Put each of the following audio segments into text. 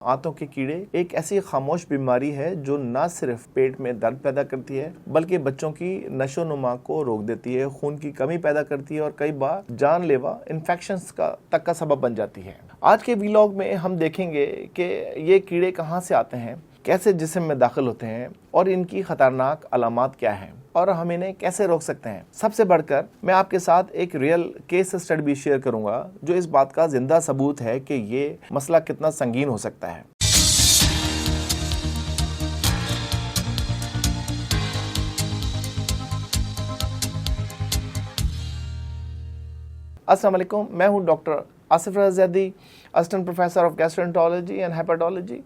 आंतों के कीड़े एक ऐसी खामोश बीमारी है जो न सिर्फ पेट में दर्द पैदा करती है बल्कि बच्चों की नशोनुमा को रोक देती है, खून की कमी पैदा करती है और कई बार जानलेवा इन्फेक्शंस तक का सबब बन जाती है। आज के व्लॉग में हम देखेंगे कि ये कीड़े कहाँ से आते हैं, कैसे जिस्म में दाखिल होते हैं और इनकी खतरनाक अलामात क्या हैं और हम इन्हें कैसे रोक सकते हैं। सबसे बढ़कर मैं आपके साथ एक रियल केस स्टडी भी शेयर करूंगा जो इस बात का जिंदा सबूत है कि ये मसला कितना संगीन हो सकता है। अस्सलाम वालेकुम, मैं हूं doctor Asif Raza Zaidi, assistant professor of gastroenterology and hepatology,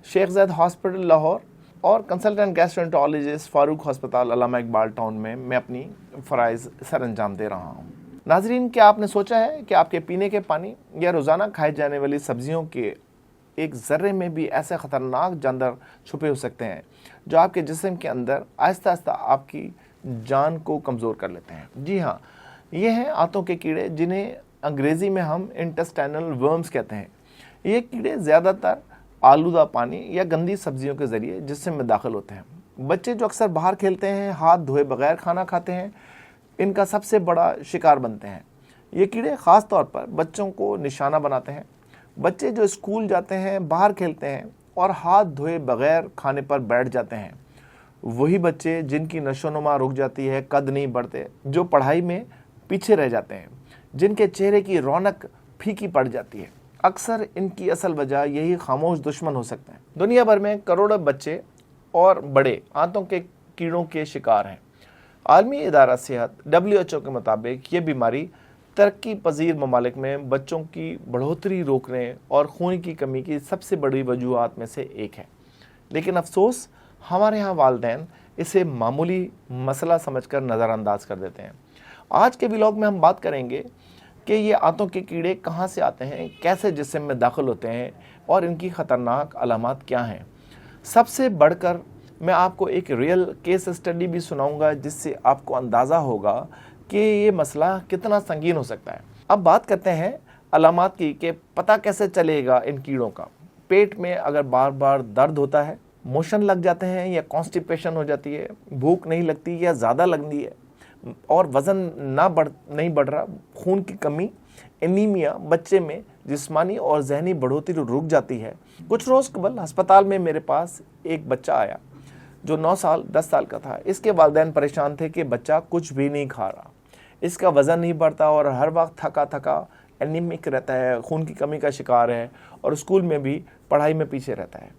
Sheikh Zayed hospital Lahore और कंसल्टेंट गैस्ट्रोएंटरोलॉजिस्ट फारूक हस्पताल अल्लामा इकबाल टाउन में मैं अपनी फ़राइज़ सर अंजाम दे रहा हूँ। नाजरीन, क्या आपने सोचा है कि आपके पीने के पानी या रोज़ाना खाए जाने वाली सब्जियों के एक ज़र्रे में भी ऐसे ख़तरनाक जानवर छुपे हो सकते हैं जो आपके जिस्म के अंदर आहिस्ता आहिस्ता आपकी जान को कमज़ोर कर लेते हैं। जी हाँ, ये हैं आंतों के कीड़े जिन्हें अंग्रेज़ी में हम इंटेस्टाइनल वर्म्स कहते हैं। ये कीड़े ज़्यादातर आलूदा पानी या गंदी सब्जियों के ज़रिए जिस्म में दाखिल होते हैं। बच्चे जो अक्सर बाहर खेलते हैं, हाथ धोए बगैर खाना खाते हैं, इनका सबसे बड़ा शिकार बनते हैं। ये कीड़े ख़ास तौर पर बच्चों को निशाना बनाते हैं। बच्चे जो स्कूल जाते हैं, बाहर खेलते हैं और हाथ धोए बगैर खाने पर बैठ जाते हैं, वही बच्चे जिनकी नशोनुमा रुक जाती है, कद नहीं बढ़ते, जो पढ़ाई में पीछे रह जाते हैं, जिनके चेहरे की रौनक फीकी पड़ जाती है, अक्सर इनकी असल वजह यही खामोश दुश्मन हो सकते हैं। दुनिया भर में करोड़ों बच्चे और बड़े आंतों के कीड़ों के शिकार हैं। आलमी इदारा सेहत WHO के मुताबिक ये बीमारी तरक्की पजीर ममालिक में बच्चों की बढ़ोतरी रोकने और खून की कमी की सबसे बड़ी वजूहात में से एक है। लेकिन अफसोस, हमारे यहाँ वालिदैन इसे मामूली मसला समझकर नज़रअंदाज कर देते हैं। आज के व्लॉग में हम बात करेंगे कि ये आंतों के कीड़े कहाँ से आते हैं, कैसे जिस्म में दाखिल होते हैं और इनकी ख़तरनाक अलामात क्या हैं। सबसे बढ़कर मैं आपको एक रियल केस स्टडी भी सुनाऊंगा जिससे आपको अंदाज़ा होगा कि ये मसला कितना संगीन हो सकता है। अब बात करते हैं अलामात की कि पता कैसे चलेगा इन कीड़ों का। पेट में अगर बार बार दर्द होता है, मोशन लग जाते हैं या कॉन्स्टिपेशन हो जाती है, भूख नहीं लगती या ज़्यादा लगती है और वज़न नहीं बढ़ रहा, खून की कमी, एनीमिया, बच्चे में जिस्मानी और जहनी बढ़ोतरी रुक जाती है। कुछ रोज़ कबल अस्पताल में मेरे पास एक बच्चा आया जो 10 साल का था। इसके वालिदैन परेशान थे कि बच्चा कुछ भी नहीं खा रहा, इसका वज़न नहीं बढ़ता और हर वक्त थका थका एनीमिक रहता है, खून की कमी का शिकार है और स्कूल में भी पढ़ाई में पीछे रहता है।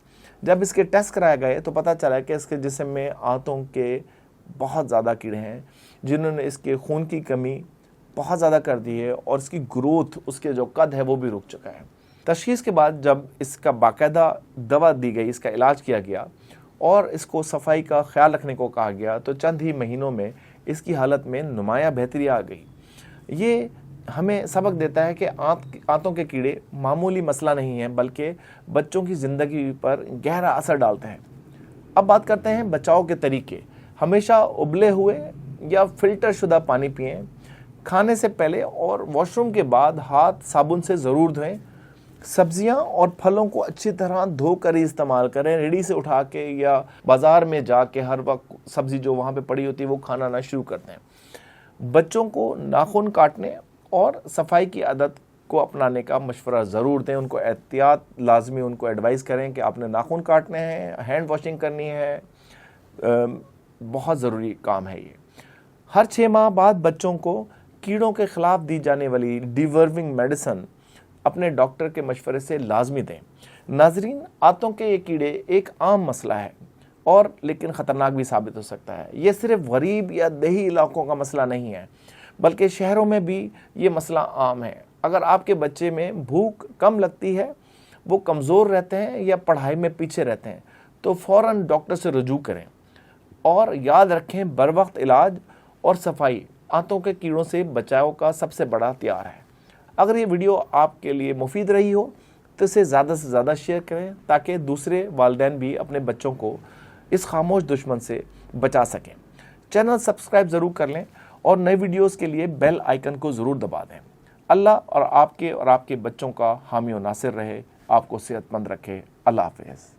जब इसके टेस्ट कराए गए तो पता चला कि इसके जिस्म में आंतों के बहुत ज़्यादा कीड़े हैं जिन्होंने इसके खून की कमी बहुत ज़्यादा कर दी है और इसकी ग्रोथ, उसके जो कद है वो भी रुक चुका है। तशख़ीस के बाद जब इसका बाकायदा दवा दी गई, इसका इलाज किया गया और इसको सफाई का ख्याल रखने को कहा गया तो चंद ही महीनों में इसकी हालत में नुमायाँ बेहतरी आ गई। ये हमें सबक देता है कि आंतों के कीड़े मामूली मसला नहीं है बल्कि बच्चों की ज़िंदगी पर गहरा असर डालते हैं। अब बात करते हैं बचाव के तरीके। हमेशा उबले हुए या फिल्टर शुदा पानी पिएं। खाने से पहले और वॉशरूम के बाद हाथ साबुन से ज़रूर धोएं। सब्जियां और फलों को अच्छी तरह धोकर ही इस्तेमाल करें। रेडी से उठा के या बाज़ार में जाके हर वक्त सब्ज़ी जो वहाँ पे पड़ी होती है वो खाना ना शुरू करते हैं। बच्चों को नाखून काटने और सफाई की आदत को अपनाने का मशवरा ज़रूर दें। उनको एहतियात लाजमी उनको एडवाइस करें कि आपने नाखून काटने हैं, हैंड वॉशिंग करनी है, बहुत ज़रूरी काम है ये। हर 6 माह बाद बच्चों को कीड़ों के ख़िलाफ़ दी जाने वाली डिवर्मिंग मेडिसिन अपने डॉक्टर के मशवरे से लाजमी दें। नाजरीन, आंतों के ये कीड़े एक आम मसला है और लेकिन ख़तरनाक भी साबित हो सकता है। ये सिर्फ गरीब या देही इलाकों का मसला नहीं है बल्कि शहरों में भी ये मसला आम है। अगर आपके बच्चे में भूख कम लगती है, वो कमज़ोर रहते हैं या पढ़ाई में पीछे रहते हैं तो फ़ौरन डॉक्टर से रुजू करें और याद रखें, बर वक्त इलाज और सफाई आंतों के कीड़ों से बचाव का सबसे बड़ा हथियार है। अगर ये वीडियो आपके लिए मुफीद रही हो तो इसे ज़्यादा से ज़्यादा शेयर करें ताकि दूसरे वालिदैन भी अपने बच्चों को इस खामोश दुश्मन से बचा सकें। चैनल सब्सक्राइब ज़रूर कर लें और नए वीडियोज़ के लिए बेल आइकन को ज़रूर दबा दें। अल्लाह और आपके बच्चों का हामी और नासिर रहे, आपको सेहतमंद रखे। اللہ حافظ.